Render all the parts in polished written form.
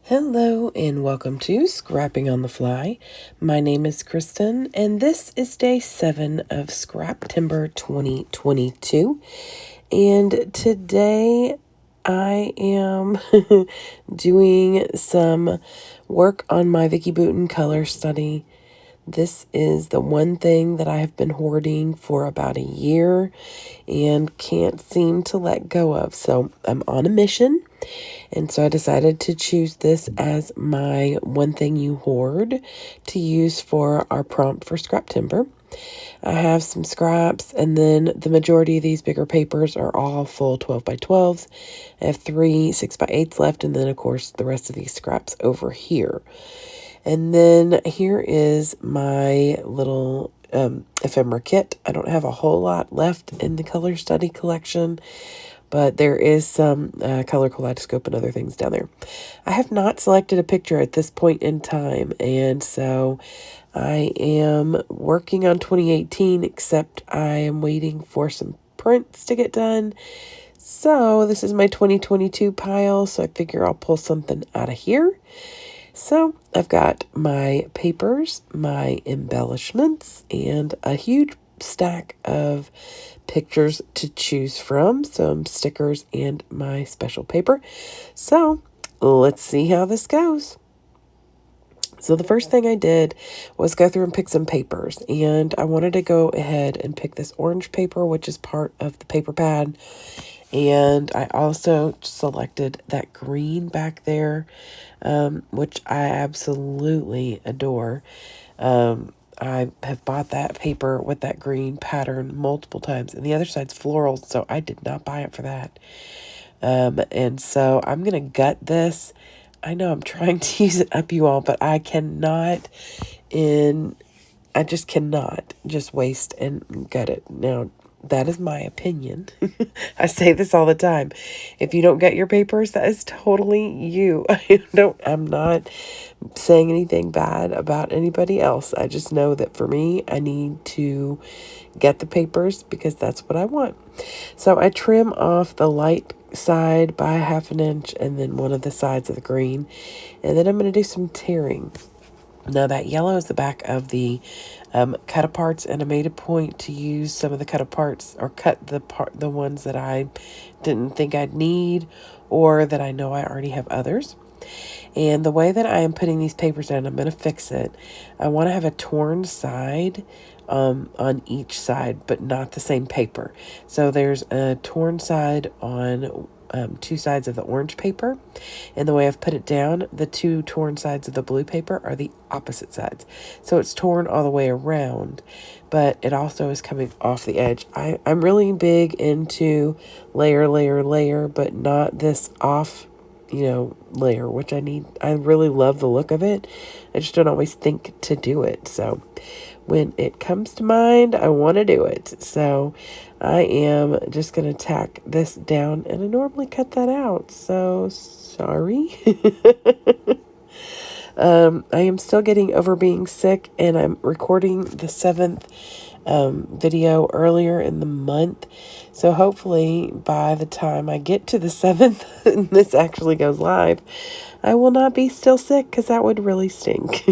Hello and welcome to Scrapping on the Fly. My name is Kristen and this is day 7 of Scrap Timber 2022. And today I am doing some work on my Vicki Boutin color study. This is the one thing that I have been hoarding for about a year and can't seem to let go of. So I'm on a mission. And so I decided to choose this as my one thing you hoard to use for our prompt for scrap timber. I have some scraps, and then the majority of these bigger papers are all full 12 by 12s. I have 3 6 by 8s left, and then of course the rest of these scraps over here. And then here is my little ephemera kit. I don't have a whole lot left in the color study collection, but there is some color kaleidoscope and other things down there. I have not selected a picture at this point in time, and so I am working on 2018, except I am waiting for some prints to get done. So this is my 2022 pile, so I figure I'll pull something out of here. So I've got my papers, my embellishments, and a huge stack of pictures to choose from, some stickers and my special paper. So let's see how this goes. So the first thing I did was go through and pick some papers, and I wanted to go ahead and pick this orange paper, which is part of the paper pad. And I also selected that green back there, which I absolutely adore. I have bought that paper with that green pattern multiple times, and the other side's floral, so I did not buy it for that. And so I'm going to gut this. I know I'm trying to use it up, you all, but I just cannot just waste and gut it. Now, that is my opinion. I say this all the time. If you don't get your papers, that is totally you. I'm not saying anything bad about anybody else. I just know that for me, I need to get the papers because that's what I want. So I trim off the light side by 1/2 inch and then one of the sides of the green. And then I'm going to do some tearing. Now that yellow is the back of the cut aparts, and I made a point to use some of the cut aparts or cut the ones that I didn't think I'd need or that I know I already have others. And the way that I am putting these papers down, I'm going to fix it. I want to have a torn side on each side, but not the same paper. So there's a torn side on 2 sides of the orange paper, and the way I've put it down, the 2 torn sides of the blue paper are the opposite sides. So it's torn all the way around, but it also is coming off the edge. I'm really big into layer, but not this off, layer, which I need. I really love the look of it. I just don't always think to do it. So when it comes to mind, I want to do it. So I am just going to tack this down, and I normally cut that out. So sorry. I am still getting over being sick, and I'm recording the 7th video earlier in the month. So hopefully by the time I get to the 7th and this actually goes live, I will not be still sick, because that would really stink.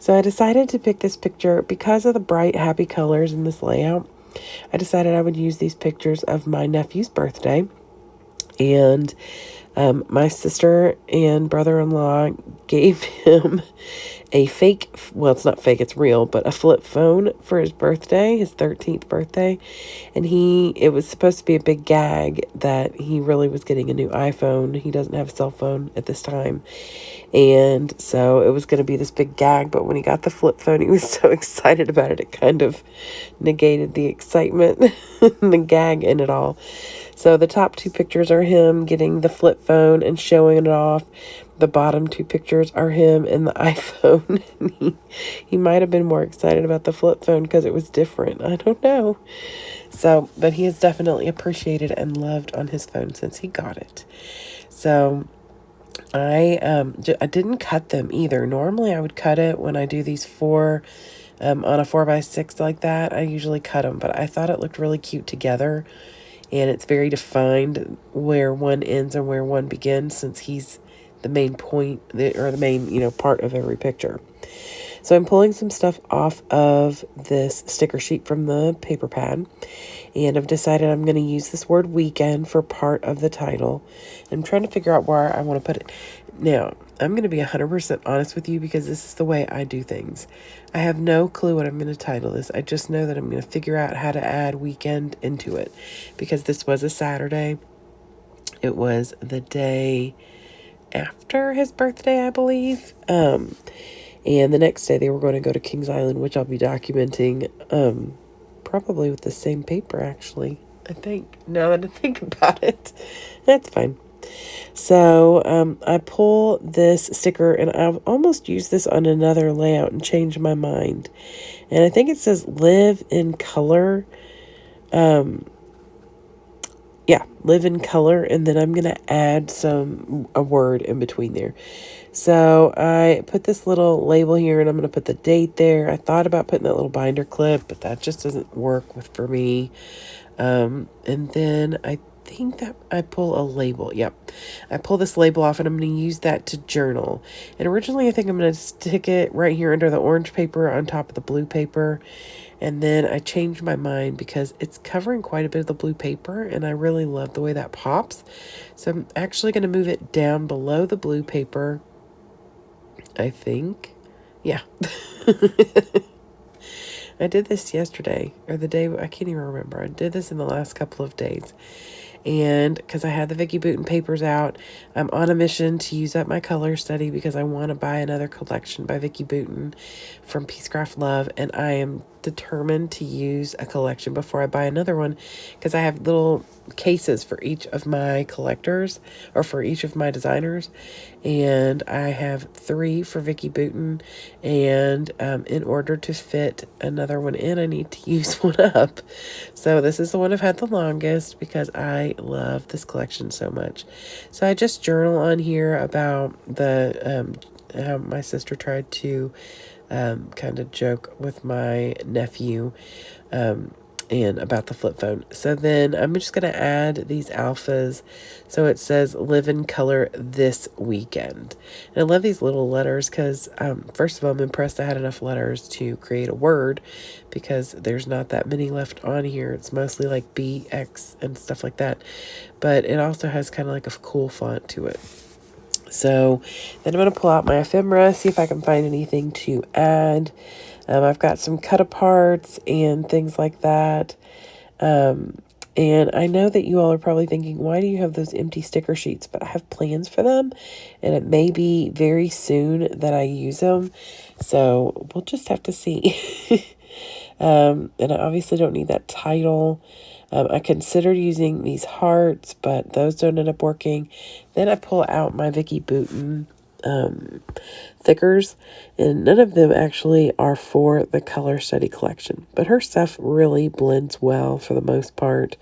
So I decided to pick this picture because of the bright, happy colors in this layout. I decided I would use these pictures of my nephew's birthday. And my sister and brother-in-law gave him a fake, well, it's not fake, it's real, but a flip phone for his birthday, his 13th birthday. And it was supposed to be a big gag that he really was getting a new iPhone. He doesn't have a cell phone at this time. And so it was going to be this big gag, but when he got the flip phone, he was so excited about it, it kind of negated the excitement and the gag in it all. So the top 2 pictures are him getting the flip phone and showing it off. The bottom 2 pictures are him and the iPhone. He might have been more excited about the flip phone because it was different. I don't know. So, but he has definitely appreciated and loved on his phone since he got it. So I didn't cut them either. Normally I would cut it when I do these 4 on a 4x6 like that. I usually cut them, but I thought it looked really cute together. And it's very defined where one ends and where one begins, since he's the main point, or the main, part of every picture. So I'm pulling some stuff off of this sticker sheet from the paper pad, and I've decided I'm going to use this word weekend for part of the title. I'm trying to figure out where I want to put it. Now, I'm going to be 100% honest with you because this is the way I do things. I have no clue what I'm going to title this. I just know that I'm going to figure out how to add weekend into it, because this was a Saturday. It was the day after his birthday, I believe. And the next day they were going to go to Kings Island, which I'll be documenting, probably with the same paper, actually. I think, now that I think about it, that's fine. So I pull this sticker, and I've almost used this on another layout and changed my mind. And I think it says live in color. Yeah, live in color, and then I'm going to add a word in between there. So I put this little label here, and I'm going to put the date there. I thought about putting that little binder clip, but that just doesn't work for me. And then I think that I pull a label. Yep. I pull this label off, and I'm going to use that to journal. And originally I think I'm going to stick it right here under the orange paper on top of the blue paper. And then I changed my mind because it's covering quite a bit of the blue paper, and I really love the way that pops. So I'm actually going to move it down below the blue paper, I think. Yeah. I did this yesterday, or the day, I can't even remember. I did this in the last couple of days. And because I had the Vicki Boutin papers out, I'm on a mission to use up my color study because I want to buy another collection by Vicki Boutin from Peacecraft Love. And I am determined to use a collection before I buy another one, because I have little cases for each of my collectors, or for each of my designers. And I have 3 for Vicki Boutin, and in order to fit another one in, I need to use one up. So this is the one I've had the longest because I love this collection so much. So I just journal on here about the how my sister tried to kind of joke with my nephew, and about the flip phone. So then I'm just going to add these alphas. So it says live in color this weekend. And I love these little letters because, first of all, I'm impressed I had enough letters to create a word, because there's not that many left on here. It's mostly like B, X, and stuff like that. But it also has kind of like a cool font to it. So then I'm going to pull out my ephemera, see if I can find anything to add. I've got some cut aparts and things like that. And I know that you all are probably thinking, why do you have those empty sticker sheets? But I have plans for them, and it may be very soon that I use them. So we'll just have to see. And I obviously don't need that title. I considered using these hearts, but those don't end up working. Then I pull out my Vicki Boutin thickers, and none of them actually are for the color study collection, but her stuff really blends well for the most part,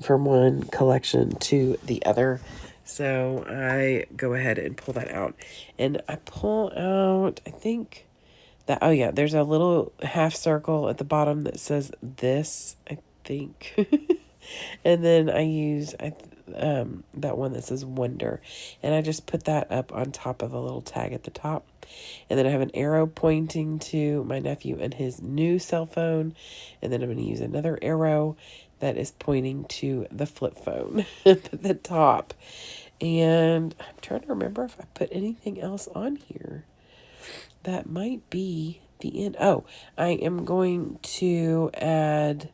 from one collection to the other. So I go ahead and pull that out, and I pull out, I think that, oh yeah, there's a little half circle at the bottom that says this, I think. And then I use that one that says wonder, and I just put that up on top of a little tag at the top. And then I have an arrow pointing to my nephew and his new cell phone, and then I'm going to use another arrow that is pointing to the flip phone at the top. And I'm trying to remember if I put anything else on here. That might be the end. Oh, I am going to add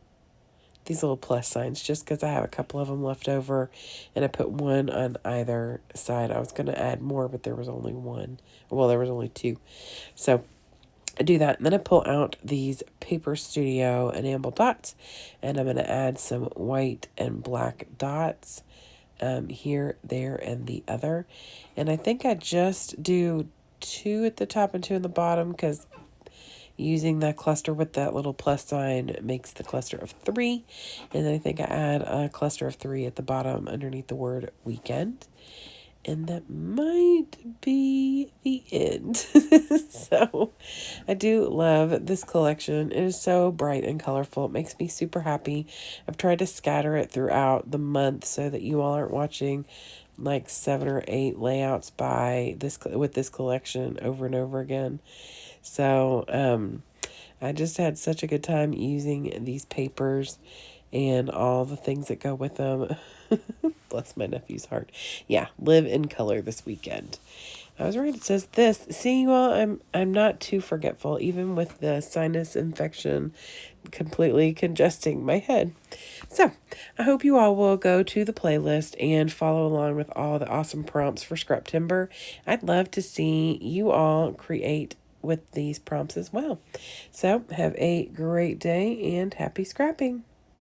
these little plus signs just because I have a couple of them left over, and I put one on either side. I was going to add more, but there was only one. Well, there was only 2. So I do that, and then I pull out these Paper Studio enamel dots, and I'm going to add some white and black dots here, there, and the other. And I think I just do 2 at the top and 2 in the bottom, because using that cluster with that little plus sign makes the cluster of 3. And then I think I add a cluster of 3 at the bottom underneath the word weekend. And that might be the end. So I do love this collection. It is so bright and colorful. It makes me super happy. I've tried to scatter it throughout the month so that you all aren't watching like 7 or 8 layouts by this with this collection over and over again. So I just had such a good time using these papers and all the things that go with them. Bless my nephew's heart. Yeah, live in color this weekend. I was right. It says this. See, you all, I'm not too forgetful, even with the sinus infection completely congesting my head. So, I hope you all will go to the playlist and follow along with all the awesome prompts for scrap timber. I'd love to see you all create with these prompts as well. So, have a great day and happy scrapping.